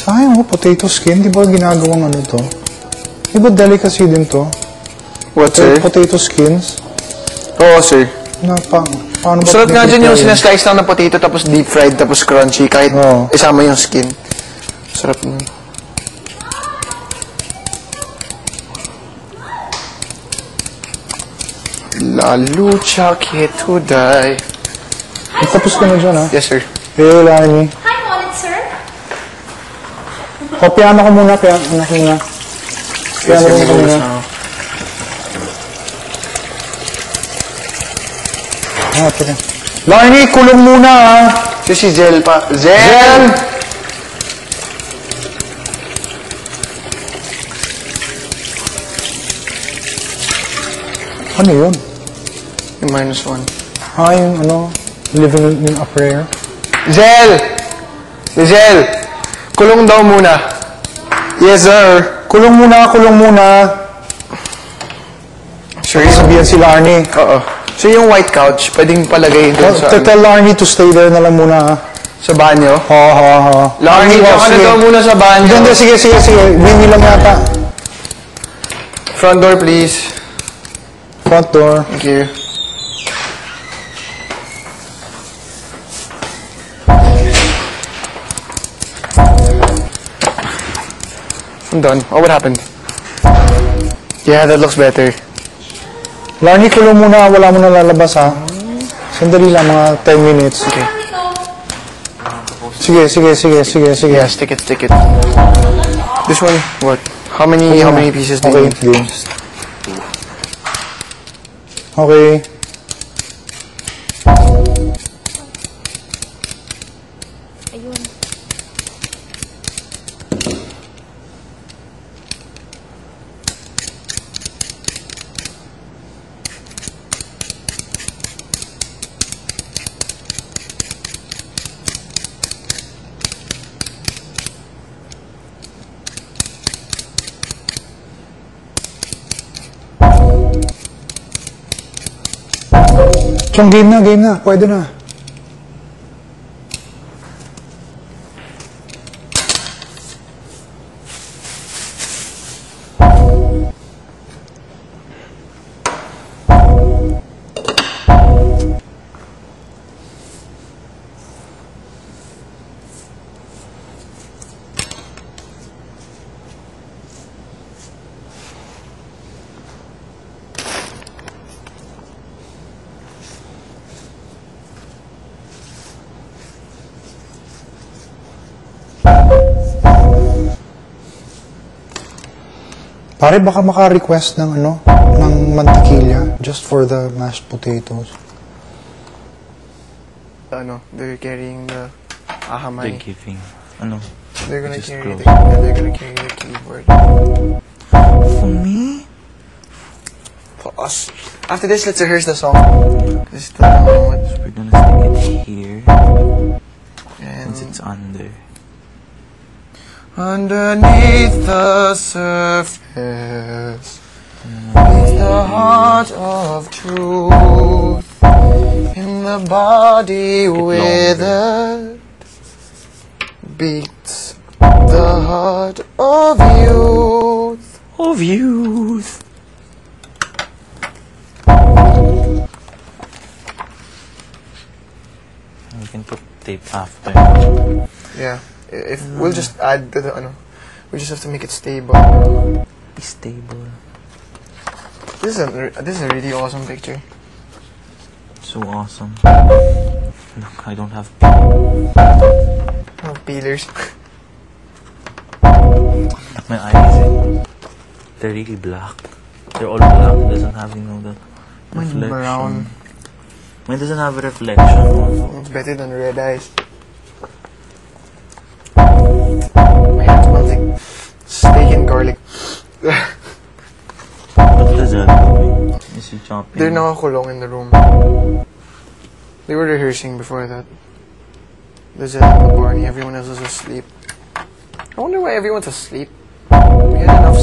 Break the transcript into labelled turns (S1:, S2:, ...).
S1: Sayang potato skin. Di ba ginagawang ano to? Di ba delicacy din to?
S2: What, sir?
S1: Potato skins.
S2: Oo, sir.
S1: Paano ba?
S2: Sulat nga dyan yung sinaslice lang ng potato tapos deep fried tapos crunchy kahit isama yung skin. Sarap nun. La lucha que to die.
S1: Tapos ka na dyan, ha?
S2: Yes, sir.
S1: Hey, Lani.
S3: Hi, Molly, sir.
S1: Piano ko muna, piano ko muna. Piano ko muna. Teka. Lani, kulong muna, ha?
S2: Si Zel pa. Zel!
S1: Ano yun?
S2: Yung -1.
S1: Yung ano, living in a prayer.
S2: Zel! Zel! Kulong daw muna. Yes, sir.
S1: Kulong muna, kulong muna.
S2: Sure,
S1: Sabihan si Larnie.
S2: Oo. So yung white couch, pwedeng palagay doon sa...
S1: Tell Larnie to stay there na lang muna, ha?
S2: Sa banyo?
S1: Oo.
S2: Larnie, ka na daw muna sa banyo.
S1: Hindi, sige. Winnie lang yata.
S2: Front door, please.
S1: Front door.
S2: Thank you. I'm done. Oh, what happened? Yeah, that looks better.
S1: Larnie, kulong muna. Wala mo na lalabas, ha? Sandali lang, mga 10 minutes.
S2: Okay.
S1: Sige.
S2: Yeah, stick it. This one, what? How many pieces do you need?
S1: Okay.
S3: Ayun.
S1: Chong, game na. Pwede na. Pare, baka maka-request ng ng mantikilya just for the mashed potatoes.
S2: They're carrying the ahamay.
S4: They're giving. Ano?
S2: They're gonna
S4: Just
S2: carry
S4: close.
S2: they're gonna carry the keyboard.
S4: For me?
S2: For us. After this, let's rehearse the song. This is the moment.
S4: We're gonna stick it here.
S2: And
S4: Since it's under.
S2: underneath the surface is the heart of truth. In the body withered beats the heart of youth.
S4: Of youth! We can put tape after.
S2: Yeah. If we'll just add to the we just have to make it stable.
S4: Stable.
S2: This is a really awesome picture.
S4: So awesome. Look, I don't have
S2: Peelers.
S4: my eyes. They're really black. They're all black. It doesn't have, the reflection.
S2: Brown.
S4: Mine doesn't have a reflection.
S2: It's better than red eyes. My hand smells like steak and garlic.
S4: What is that doing? Is he chopping?
S2: They're nakakulong in the room. They were rehearsing before that. There's a Barney. Everyone else was asleep. I wonder why everyone's asleep. We had enough